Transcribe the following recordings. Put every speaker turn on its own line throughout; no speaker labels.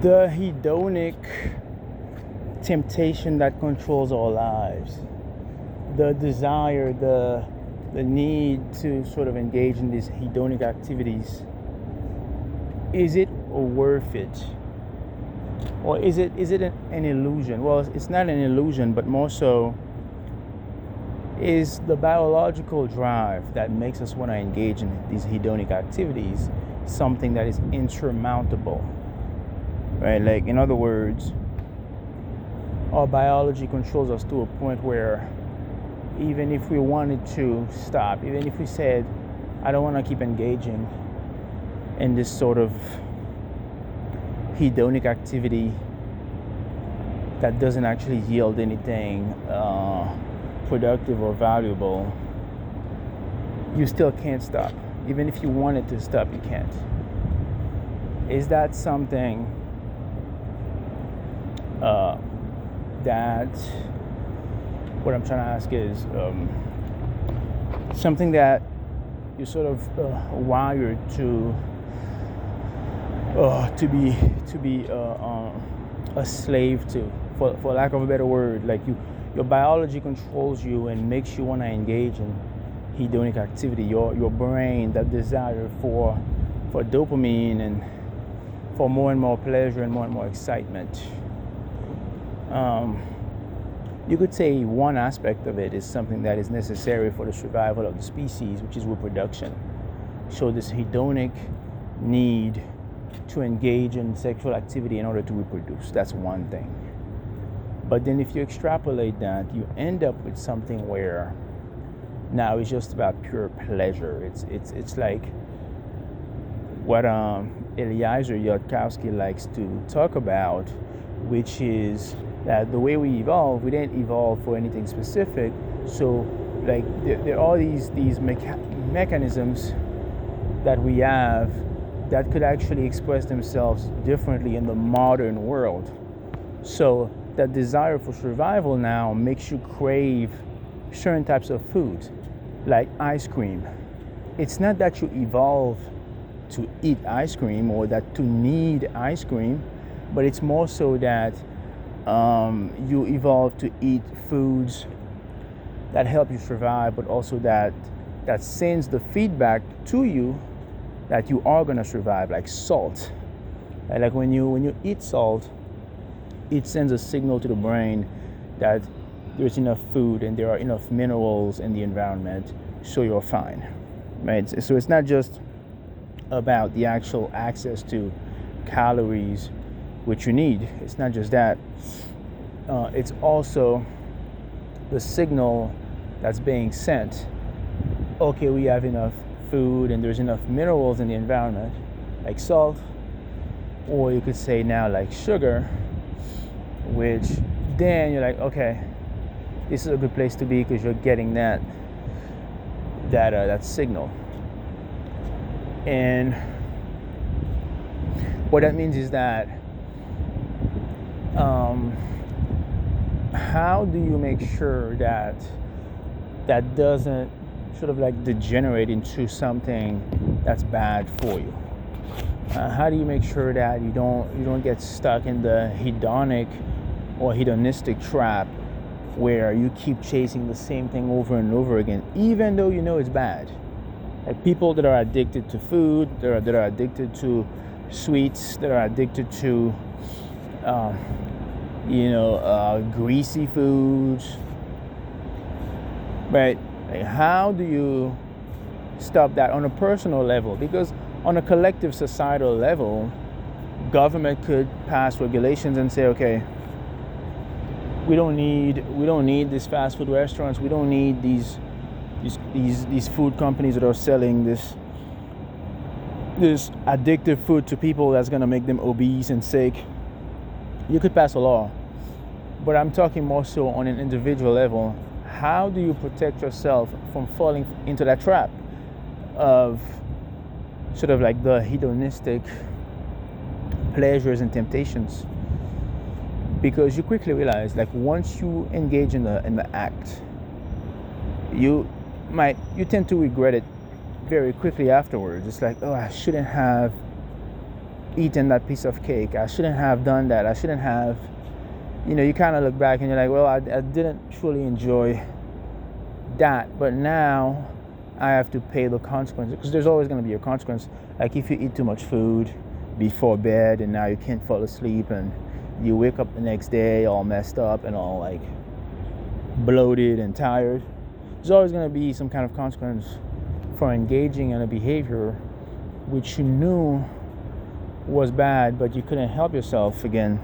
The hedonic temptation that controls our lives, the desire, the need to sort of engage in these hedonic activities, is it worth it? Or is it an illusion? Well, it's not an illusion, but more so is the biological drive that makes us want to engage in these hedonic activities something that is insurmountable, right? Like, in other words, our biology controls us to a point where even if we wanted to stop, even if we said, I don't want to keep engaging in this sort of hedonic activity that doesn't actually yield anything productive or valuable, you still can't stop. Even if you wanted to stop, you can't. Is that something that, what I'm trying to ask is, something that you're sort of wired to be a slave to, for lack of a better word? Like, your biology controls you and makes you want to engage in hedonic activity. Your brain, that desire for dopamine and for more and more pleasure and more excitement. You could say one aspect of it is something that is necessary for the survival of the species, which is reproduction. So this hedonic need to engage in sexual activity in order to reproduce, that's one thing. But then if you extrapolate that, you end up with something where now it's just about pure pleasure. It's like what Eliezer Yudkowsky likes to talk about, which is that the way we evolve, we didn't evolve for anything specific. So, like, there are these mechanisms that we have that could actually express themselves differently in the modern world. So that desire for survival now makes you crave certain types of foods, like ice cream. It's not that you evolve to eat ice cream or that to need ice cream, but it's more so that you evolve to eat foods that help you survive, but also that sends the feedback to you that you are going to survive, like salt. Like when you eat salt, it sends a signal to the brain that there's enough food and there are enough minerals in the environment, so you're fine, right? So it's not just about the actual access to calories which you need. It's not just that. It's also the signal that's being sent. Okay, we have enough food and there's enough minerals in the environment, like salt, or you could say now like sugar, which then you're like, okay, this is a good place to be because you're getting that signal. And what that means is that how do you make sure that doesn't sort of like degenerate into something that's bad for you? How do you make sure that you don't get stuck in the hedonic or hedonistic trap where you keep chasing the same thing over and over again, even though you know it's bad? Like people that are addicted to food, that are addicted to sweets, that are addicted to greasy foods, right? Like, how do you stop that on a personal level? Because on a collective societal level, government could pass regulations and say, okay, we don't need these fast food restaurants. We don't need these food companies that are selling this addictive food to people that's going to make them obese and sick. You could pass a law, but I'm talking more so on an individual level. How do you protect yourself from falling into that trap of sort of like the hedonistic pleasures and temptations? Because you quickly realize, like, once you engage in the act, you tend to regret it very quickly afterwards. It's like, oh, I shouldn't have eaten that piece of cake. I shouldn't have done that. I shouldn't have, you kind of look back and you're like, well, I didn't truly enjoy that, but now I have to pay the consequences, because there's always going to be a consequence. Like if you eat too much food before bed and now you can't fall asleep and you wake up the next day all messed up and all like bloated and tired, there's always going to be some kind of consequence for engaging in a behavior which you knew was bad, but you couldn't help yourself again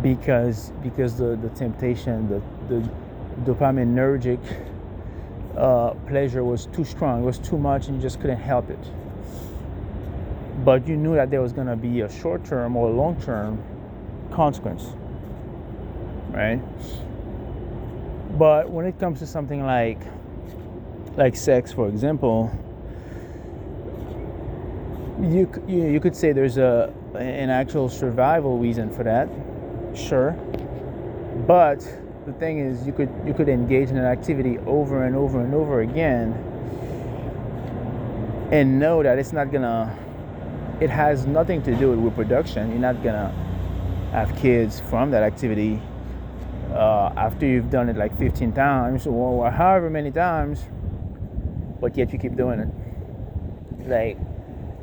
because the temptation, the dopaminergic pleasure was too strong, it was too much, and you just couldn't help it. But you knew that there was going to be a short-term or long-term consequence, right? But when it comes to something like sex, for example, you could say there's an actual survival reason for that, sure. But the thing is, you could engage in an activity over and over and over again, and know that it has nothing to do with reproduction. You're not gonna have kids from that activity after you've done it like 15 times or however many times, but yet you keep doing it. Like,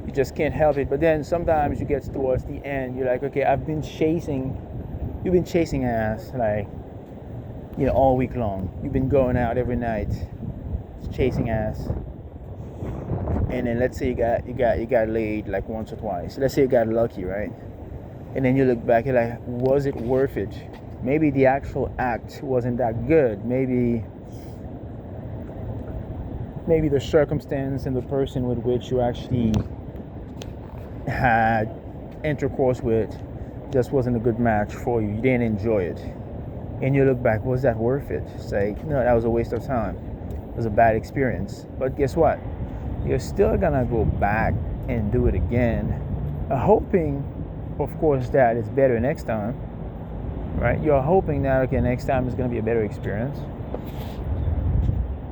you just can't help it. But then sometimes you get towards the end, you're like, okay, you've been chasing ass, like, all week long. You've been going out every night chasing ass, and then let's say you got laid like once or twice. Let's say you got lucky, right? And then you look back, you're like, was it worth it? Maybe the actual act wasn't that good. Maybe the circumstance and the person with which you actually had intercourse with just wasn't a good match for you. You didn't enjoy it. And you look back, was that worth it? It's like, no, that was a waste of time. It was a bad experience. But guess what? You're still gonna go back and do it again, hoping, of course, that it's better next time, right? You're hoping that, okay, next time is gonna be a better experience.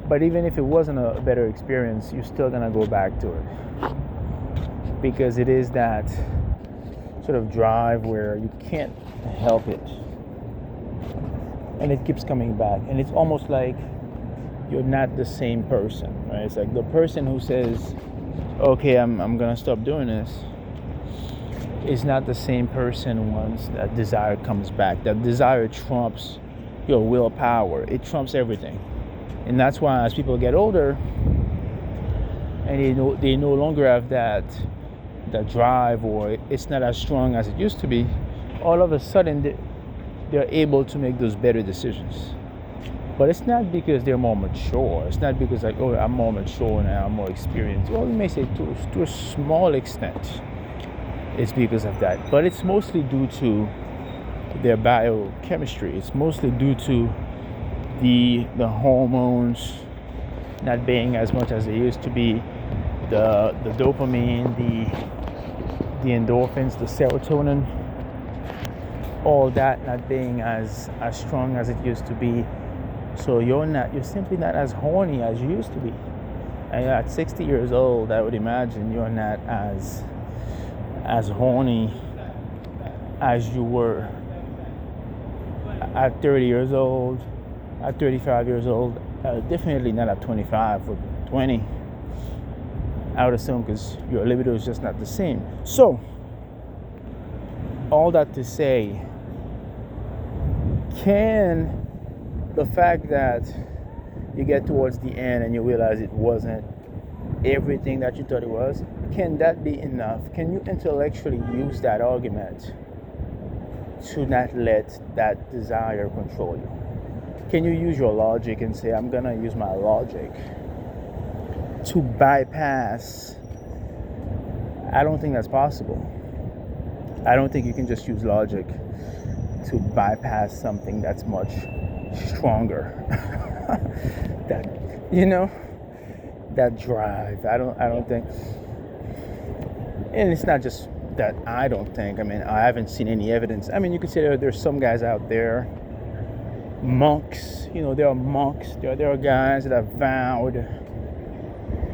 But even if it wasn't a better experience, you're still gonna go back to it, because it is that sort of drive where you can't help it, and it keeps coming back, and it's almost like you're not the same person, right? It's like the person who says, okay, I'm gonna stop doing this, is not the same person once that desire comes back. That desire trumps your willpower. It trumps everything. And that's why as people get older and they no longer have that drive, or it's not as strong as it used to be, all of a sudden they're able to make those better decisions. But it's not because they're more mature. It's not because like, oh, I'm more mature now, I'm more experienced. Well, we may say to a small extent it's because of that. But it's mostly due to their biochemistry. It's mostly due to the hormones not being as much as they used to be. The dopamine, the endorphins, the serotonin, all that not being as strong as it used to be. So you're simply not as horny as you used to be. And at 60 years old, I would imagine you're not as horny as you were at 30 years old, at 35 years old. Definitely not at 25 or 20. I would assume, because your libido is just not the same. So, all that to say, can the fact that you get towards the end and you realize it wasn't everything that you thought it was, can that be enough? Can you intellectually use that argument to not let that desire control you? Can you use your logic and say, I'm gonna use my logic to bypass? I don't think that's possible. I don't think you can just use logic to bypass something that's much stronger. that drive. I don't think. And it's not just that I don't think. I mean, I haven't seen any evidence. I mean, you could say there's some guys out there, monks. There are monks. There are guys that have vowed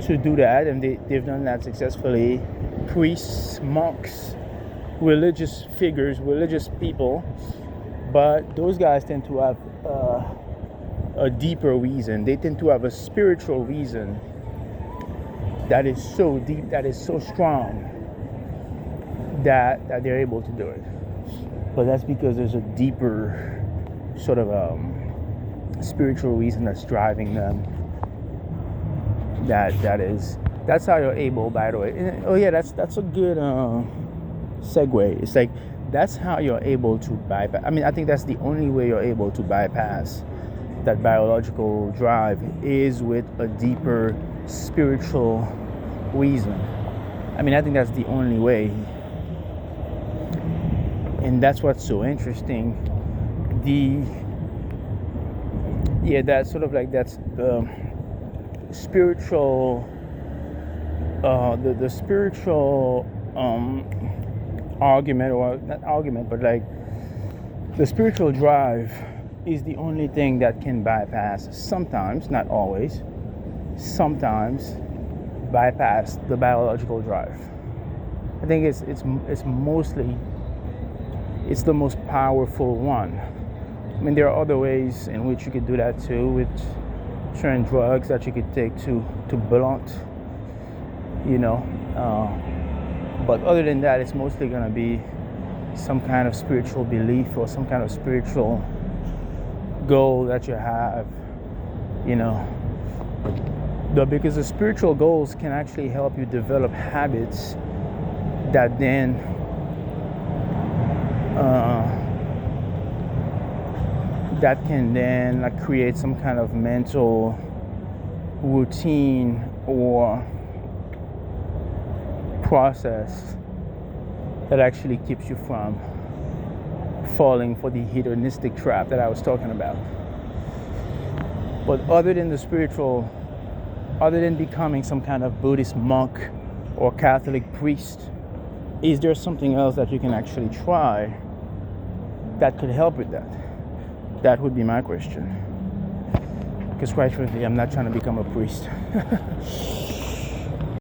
to do that, and they've done that successfully. priests, monks, religious figures, religious people, but those guys tend to have a deeper reason. They tend to have a spiritual reason that is so deep, that is so strong, that they're able to do it. But that's because there's a deeper sort of spiritual reason that's driving them. That's how you're able, by the way. And, oh yeah, that's a good segue. It's like that's how you're able to bypass. I mean, I think that's the only way you're able to bypass that biological drive is with a deeper spiritual reason. I mean, I think that's the only way. And that's what's so interesting. That's sort of like that's the spiritual, the spiritual argument, or not argument, but like the spiritual drive is the only thing that can bypass, sometimes, not always, sometimes bypass the biological drive. I think it's mostly, it's the most powerful one. I mean, there are other ways in which you could do that too, with certain drugs that you could take to blunt, but other than that, it's mostly going to be some kind of spiritual belief or some kind of spiritual goal that you have, because the spiritual goals can actually help you develop habits that then create some kind of mental routine or process that actually keeps you from falling for the hedonistic trap that I was talking about. But other than becoming some kind of Buddhist monk or Catholic priest, is there something else that you can actually try that could help with that? That would be my question. Because quite frankly, I'm not trying to become a priest.